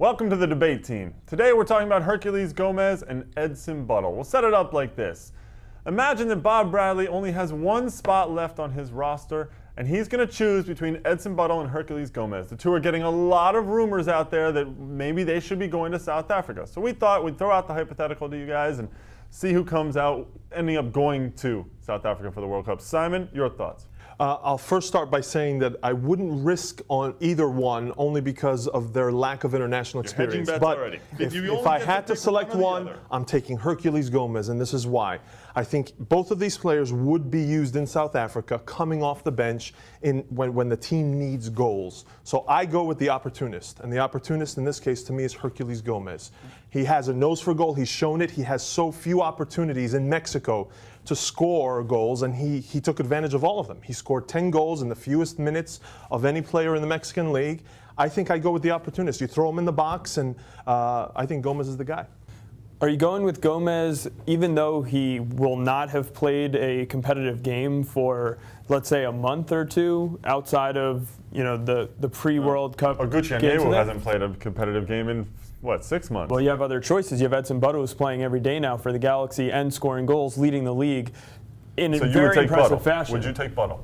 Welcome to the debate team. Today we're talking about Herculez Gomez and Edson Buddle. We'll set it up like this. Imagine that Bob Bradley only has one spot left on his roster, and he's going to choose between Edson Buddle and Herculez Gomez. The two are getting a lot of rumors out there that maybe they should be going to South Africa. So we thought we'd throw out the hypothetical to you guys and see who comes out ending up going to South Africa for the World Cup. Simon, your thoughts? I'll first start by saying that I wouldn't risk on either one only because of their lack of international experience. But if I had to select one, I'm taking Herculez Gomez, and this is why. I think both of these players would be used in South Africa coming off the bench when the team needs goals. So I go with the opportunist, and the opportunist in this case to me is Herculez Gomez. He has a nose for goal. He's shown it. He has so few opportunities in Mexico to score goals, and he took advantage of all of them. He scored 10 goals in the fewest minutes of any player in the Mexican league. I think I go with the opportunist. You throw him in the box, and I think Gomez is the guy. Are you going with Gomez even though he will not have played a competitive game for, let's say, a month or two outside of the pre-World Cup? Gucci hasn't played a competitive game in, 6 months? Well, you have other choices. You have Edson Buddle, who's playing every day now for the Galaxy and scoring goals, leading the league in a very impressive fashion. Would you take Buddle?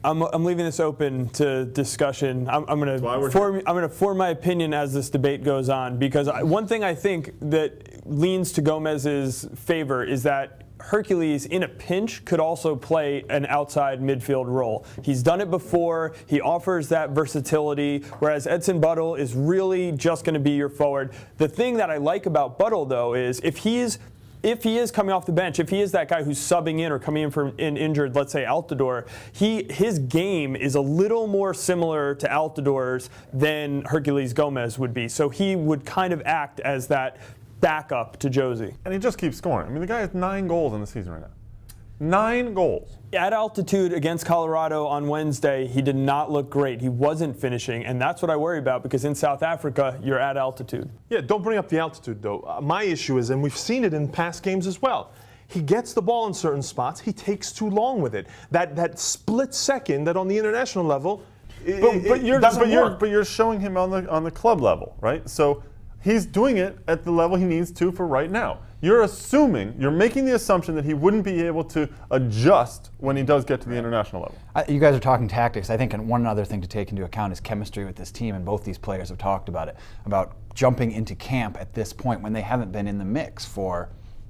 I'm leaving this open to discussion. I'm going to form my opinion as this debate goes on, because one thing I think that leans to Gomez's favor is that Herculez, in a pinch, could also play an outside midfield role. He's done it before. He offers that versatility, whereas Edson Buddle is really just going to be your forward. The thing that I like about Buddle, though, is if he is coming off the bench, if he is that guy who's subbing in or coming in from an injured, let's say, Altidore, his game is a little more similar to Altidor's than Herculez Gomez would be. So he would kind of act as that backup to Josie. And he just keeps scoring. I mean, the guy has 9 goals in the season right now. 9 goals. At altitude against Colorado on Wednesday, he did not look great. He wasn't finishing, and that's what I worry about, because in South Africa, you're at altitude. Yeah, don't bring up the altitude, though. My issue is, and we've seen it in past games as well, he gets the ball in certain spots. He takes too long with it. That split second that on the international level, but you're showing him on the club level, right? So he's doing it at the level he needs to for right now. You're making the assumption that he wouldn't be able to adjust when he does get to the international level. You guys are talking tactics. I think one other thing to take into account is chemistry with this team, and both these players have talked about it, about jumping into camp at this point when they haven't been in the mix for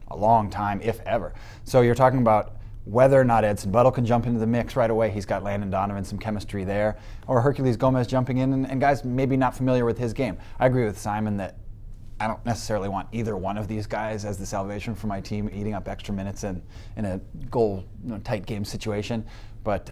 a long time, if ever. So you're talking about whether or not Edson Buddle can jump into the mix right away. He's got Landon Donovan, some chemistry there. Or Herculez Gomez jumping in, and guys maybe not familiar with his game. I agree with Simon that I don't necessarily want either one of these guys as the salvation for my team, eating up extra minutes in a goal tight game situation. But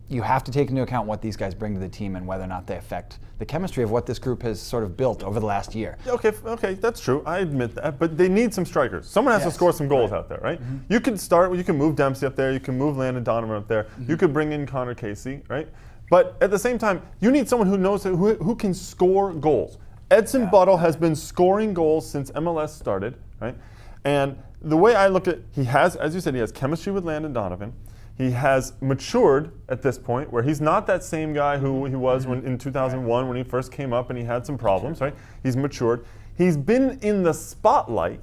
you have to take into account what these guys bring to the team and whether or not they affect the chemistry of what this group has sort of built over the last year. Okay, that's true. I admit that. But they need some strikers. Someone has to score some goals out there, right? Mm-hmm. You can move Dempsey up there. You can move Landon Donovan up there. Mm-hmm. You could bring in Connor Casey, right? But at the same time, you need someone who can score goals. Edson Buddle has been scoring goals since MLS started, right? And the way I look at, he has, as you said, he has chemistry with Landon Donovan. He has matured at this point, where he's not that same guy who he was in 2001 when he first came up and he had some problems, right? He's matured. He's been in the spotlight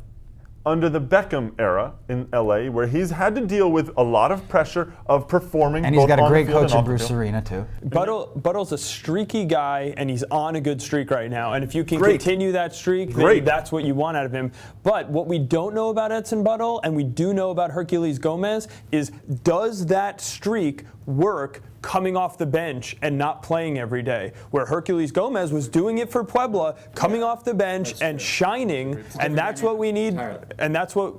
under the Beckham era in LA, where he's had to deal with a lot of pressure of performing. And he's got a great coach in Bruce Arena, too. Buddle's a streaky guy, and he's on a good streak right now. And if you can continue that streak, then that's what you want out of him. But what we don't know about Edson Buddle, and we do know about Herculez Gomez, is does that streak work coming off the bench and not playing every day, where Herculez Gomez was doing it for Puebla, coming off the bench and shining, and that's what we need, and that's what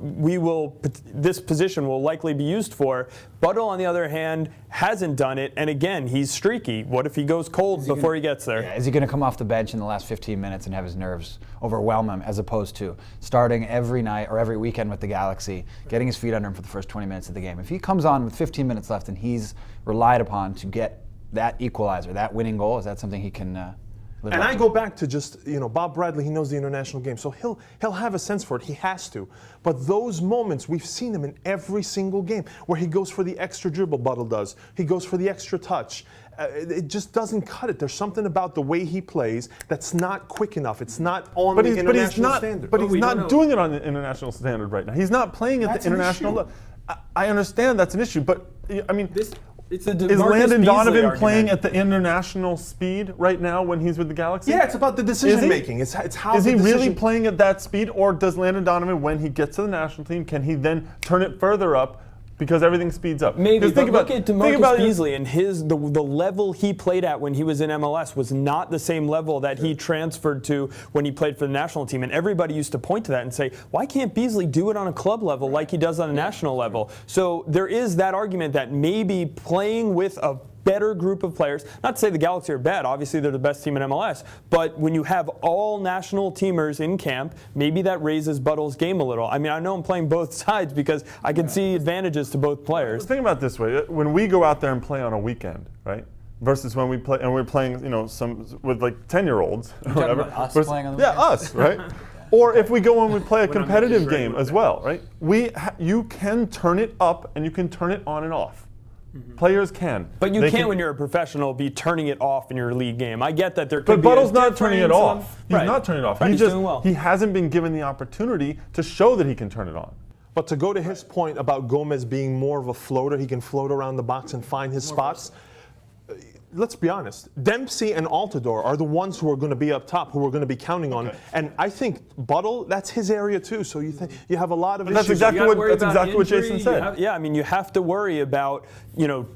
this position will likely be used for. Buddle, on the other hand, hasn't done it, and again, he's streaky. What if he goes cold before he gets there? Yeah, is he going to come off the bench in the last 15 minutes and have his nerves overwhelm him, as opposed to starting every night or every weekend with the Galaxy, getting his feet under him for the first 20 minutes of the game? If he comes on with 15 minutes left and he's relied upon to get that equalizer, that winning goal, is that something he can live And up I to? go back to just, Bob Bradley, he knows the international game, so he'll have a sense for it. He has to. But those moments, we've seen them in every single game, where he goes for the extra dribble, Buddle does. He goes for the extra touch. It just doesn't cut it. There's something about the way he plays that's not quick enough. It's not on the international standard. But he's not doing it on the international standard right now. He's not playing at the international level. I understand that's an issue, but I mean, it's a is Landon Donovan playing at the international speed right now when he's with the Galaxy? Yeah, it's about the decision making. It's how is the he decision really playing at that speed, or does Landon Donovan, when he gets to the national team, can he then turn it further up? Because everything speeds up. Maybe, but look at DeMarcus Beasley and the level he played at when he was in MLS was not the same level that he transferred to when he played for the national team. And everybody used to point to that and say, why can't Beasley do it on a club level like he does on a national level? So there is that argument that maybe playing with a better group of players, not to say the Galaxy are bad, obviously they're the best team in MLS, but when you have all national teamers in camp, maybe that raises Buddle's game a little. I mean, I know I'm playing both sides because I can see advantages to both players. Think about it this way: when we go out there and play on a weekend, right? Versus when we play, and we're playing, some with like 10-year-olds or whatever. Us playing on the weekend? us, right? Or if we go and we play a competitive game as well, right? You can turn it up and you can turn it on and off. Players can. But you can't, when you're a professional, be turning it off in your league game. I get that there could But be Buddle's not turning it off. He's Right. not turning it off. Right, he's doing well. He hasn't been given the opportunity to show that he can turn it on. But to go to his point about Gomez being more of a floater, he can float around the box and find his spots. Let's be honest. Dempsey and Altidore are the ones who are going to be up top, who we're going to be counting on. Okay. And I think Buddle, that's his area too. So you have a lot of issues. That's exactly what Jason said. I mean, you have to worry about,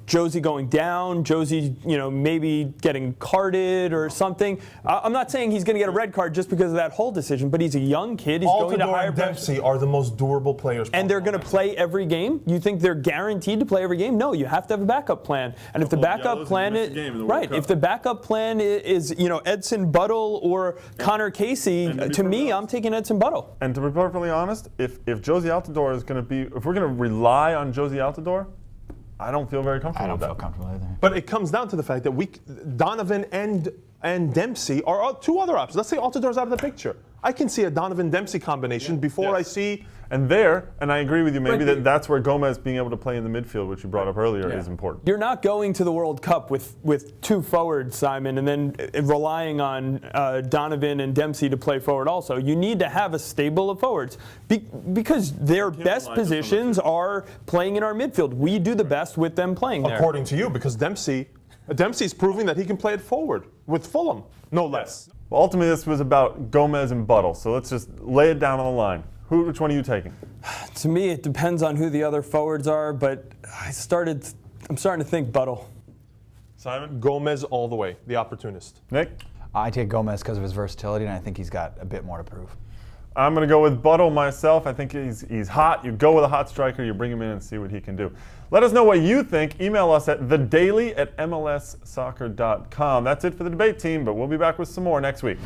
Josie going down, Josie, maybe getting carded or something. I'm not saying he's going to get a red card just because of that whole decision, but he's a young kid. He's going to Altidore higher and Dempsey are the most durable players. And they're going to play every game? You think they're guaranteed to play every game? No, you have to have a backup plan. And if the backup plan is right, if the backup plan is Edson, Buddle, or Connor Casey, to me, I'm taking Edson, Buddle. And to be perfectly honest, if Josie Altidore is going to be, if we're going to rely on Josie Altidore, I don't feel very comfortable with that. I don't feel comfortable either. But it comes down to the fact that Donovan and Dempsey are two other options. Let's say Altidore's out of the picture. I can see a Donovan-Dempsey combination before I see. And I agree with you, maybe that's where Gomez being able to play in the midfield, which you brought up earlier, is important. You're not going to the World Cup with two forwards, Simon, and then relying on Donovan and Dempsey to play forward also. You need to have a stable of forwards because their best positions are playing in our midfield. We do the best with them playing there. According to you, because Dempsey's proving that he can play it forward with Fulham, no less. Well, ultimately, this was about Gomez and Buddle, so let's just lay it down on the line. Which one are you taking? To me, it depends on who the other forwards are, but I'm starting to think Buddle. Simon? Gomez all the way, the opportunist. Nick? I take Gomez because of his versatility, and I think he's got a bit more to prove. I'm going to go with Buddle myself. I think he's hot. You go with a hot striker, you bring him in and see what he can do. Let us know what you think. Email us at thedaily@mlssoccer.com. That's it for the debate team, but we'll be back with some more next week.